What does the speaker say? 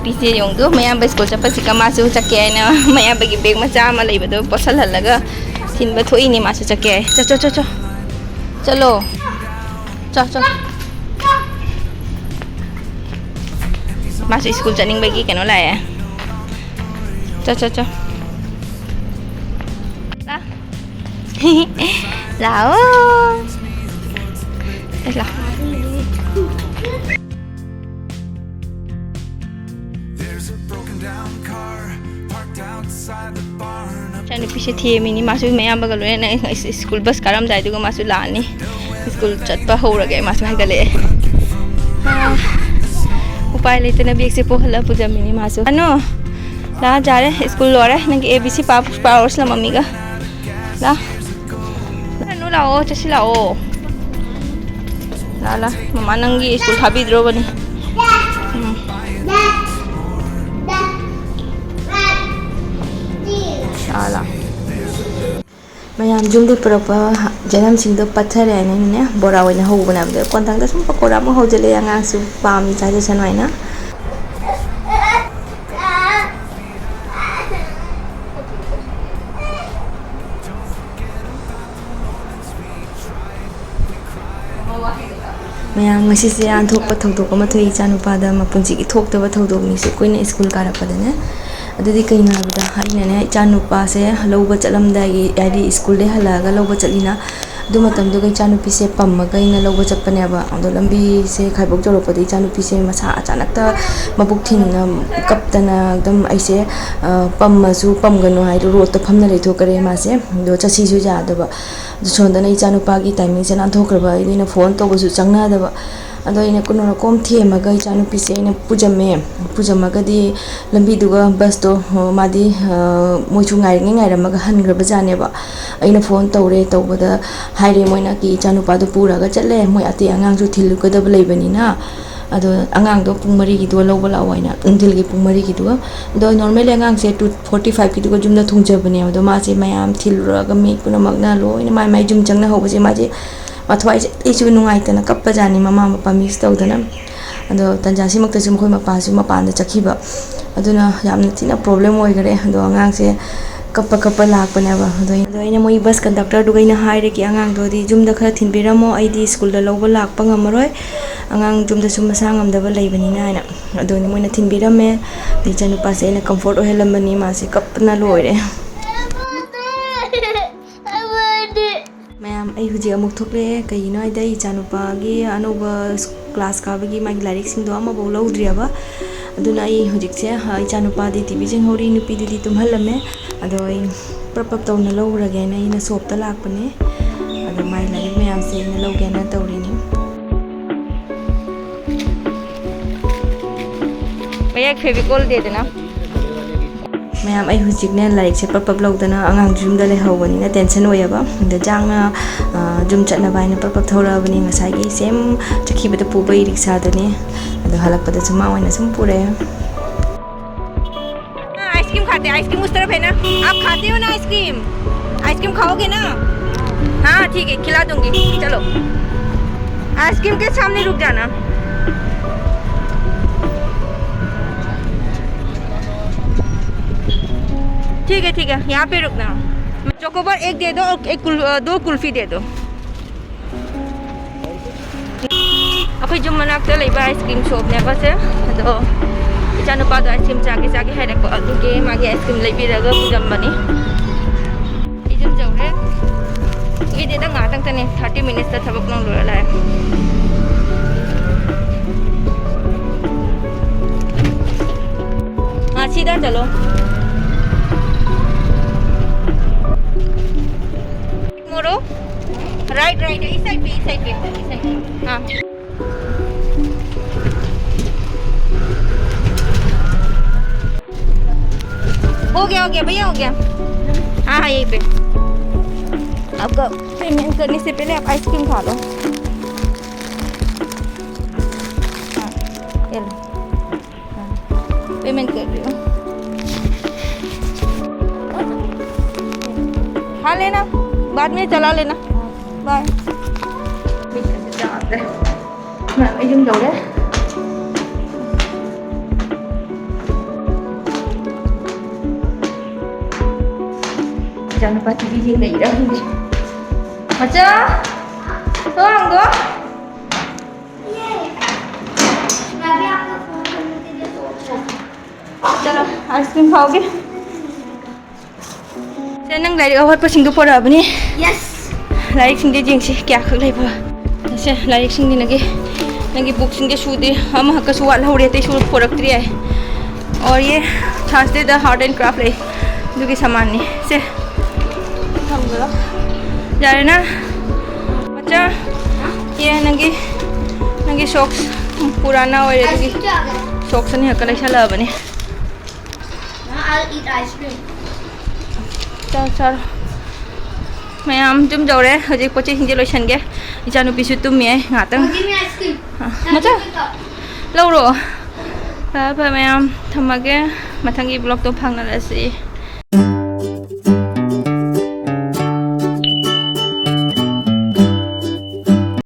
नुपीसे योंदो मयाम school चपसी कमासु चके ना मयाम बगी बेग मचा मा लेबदो पसल हल्लगा थिनबा थोइनी मासु चके चो चो चो चलो चो चो मासु स्कूल चनिंग बगी केनो लाए चो चो चो ला लाओ ला चैन पीछे थे मिनी मासु मैम बगल में स्कूल बस कारम जाए मासु लानी स्कूल चटपा हो रगे मासु हाइगले उपाय लेते ना बेग से पोहला पूजा मिनी मासु अनो ला जा रहे स्कूल लो रहे नंगे एबीसी पावर्स ला मम्मी का ला नो लाओ चसी लाओ ला ला मम्मा नंगी स्कूल हाबी द्रो बनी ला मैम जुमदे पुरप जनम सिंह पत्थर है बोरा होना कोंथांग सूम पकोड़ा हौजले आगासु पाम चाजसन है मैम से आंथोप थौदोक इचानुपाद मपुंसी थोक्तब थौदोकनीसु कोई स्कूल कारपदने अदुदी कईना हाबदा हाइनने इचानुपा से लौब चलमदागी यादी स्कूल दे हलागा लौब चलीना दु मतमदो इचानुपी से पम्मगा इना लौब चप्पनेबा अदो लंबी से खाइबोक जरोपदे इचानुपी से मसा अचानक मबुक थिनना कप्तना एकदम ऐसे पम्मसु पमगनो हाइदो रोड तो फमना लेथोकरे मासे दो चसीसु जादबा सोंदना इचानुपागी टाइमिंग से नाथोक्रबा इना फोन तोबसु चंगनादबा अदो इन कुनो कोम थेमगा इचानुपी से इन पुजमगदी लंबीदुगा बस तो मादी मोइचु गाइरिंग गाइरमगा हनग्रब जानेबा अइना फोन तौरे तौबदा हाइरे मोइना की इचानुपादो पुरागा चले मोइ अते आंगांगसु थिलुगदब लेबनिना अदो आंगांगदो पुंग मरी गिदो लौबा लावाइना उंदिलगी पुंग मरी गिदो दो नॉर्मली आंगांगसे 2:45 गिदो जुमना थुंजबने अदो मासे मयाम थिलुरगा मी पुनमगना लोइना माइ जुम चंगना होबसे माजे माथवाई इचु नुंगाइतना कप्पा जानी ममा मपा मिस तौदना अदो तंजासी मक्तसु मखोय मपासु मपान चखिबा अदुना यामना थिना प्रॉब्लम होइगरे अदो आंगांगसे कप्पा लाकपनेबा अदो इना मोइ बस कंडक्टर दुगैना हाइरे कि आंगांग दोदी जुमदा खरा थिनबिरामो आइदी स्कूल दा लौबा लाकपा ngमरोय आंगांग जुमदा सुम मसा ngमदबा लेबनिना आइना अदो नि मोइना थिनबिरामे इचानुपा से इना कंफर्ट ओहेलमबनी मासे कप्पना लोइरे मैम आई हुजी अमुक थोकले कईनो आइदा इचानुपागी अनोबा क्लास काबगी मागी लाइरिक सिंदो अमबो लौद्रियाबा अदुना आई हुजिकसे इचानुपादी टीवी जिंग होरी नुपीदी तुम्हलमे अदो आई प्रपप तौना लौरगेना इना सोपता लाकपने अदो माई लाइरिक मैम से इना लौगेना तौरिनी भैया फेविकोल दे देना मैम आई हुजिकने लाइक से पप लौदना आंगांग जुमदा लेहौबनिना टेंशन होयबा द जांगना जुम चटनाबाइना पप थौराबनि ngसागी सेम चखिबदा पुबै रिक्शा दने अद हलकपदा जुमा होइना सम पुरे आइसक्रीम खाते आइसक्रीम उस तरफ है ना आप खाते हो ना आइसक्रीम खाओगे ना हाँ ठीक है खिला दूंगी चलो आइसक्रीम के सामने रुक जाना ठीक है यहाँ पे रुकना चोकोबार एक दे दो और दो कुल्फी दे दो अखोई जुम मनाक्ता लेबा आइसक्रीम शॉप ने बसे अदो इचानुपादो आइसक्रीम चागे हाइरको अदुगे मागे आइसक्रीम लेबिरगा पुजमबनी इजुम जौरे इदे दा ngatang tane 30 minutes ta thabak nong lora lai हाँ सीधा चलो मोड़ो राइट इस साइड पे हाँ हो गया भैया हो गया हाँ यहीं पे आपका पेमेंट करने से पहले आप आइसक्रीम खा लो हाँ ये लो पेमेंट कर रही हूँ खा लेना बाद में चला लेना bye ma'am Echanupa TV yang leira hindi. Macha, तो हमको चलो आइसक्रीम खाओगे से नंग लाइक अवार्ड पर सिंगो पड़ा बनी यस लाइक सिंगे जिंग से क्या खग लाइक पड़ा से लाइक सिंगे नगे बुक सिंगे शूदे हम हक सुवाल हो रहे थे शूट प्रोडक्ट है और ये छाछते द आर्ट एंड क्राफ्ट है जो कि सामान नहीं से हम लोग जा रहे ना बच्चा ये नगे सॉक्स पुराना और ये सॉक्स नहीं हक लाइक चला बने I'll eat ice cream. चल मैं आम तुम जाओ रे हजे पोचे हिंजे लोशन के इचानु पिसु तुम में ngatung Give me ice cream. macha lau ro pa मैं आम थमगे मथंगी ब्लॉग तो फांगना लसी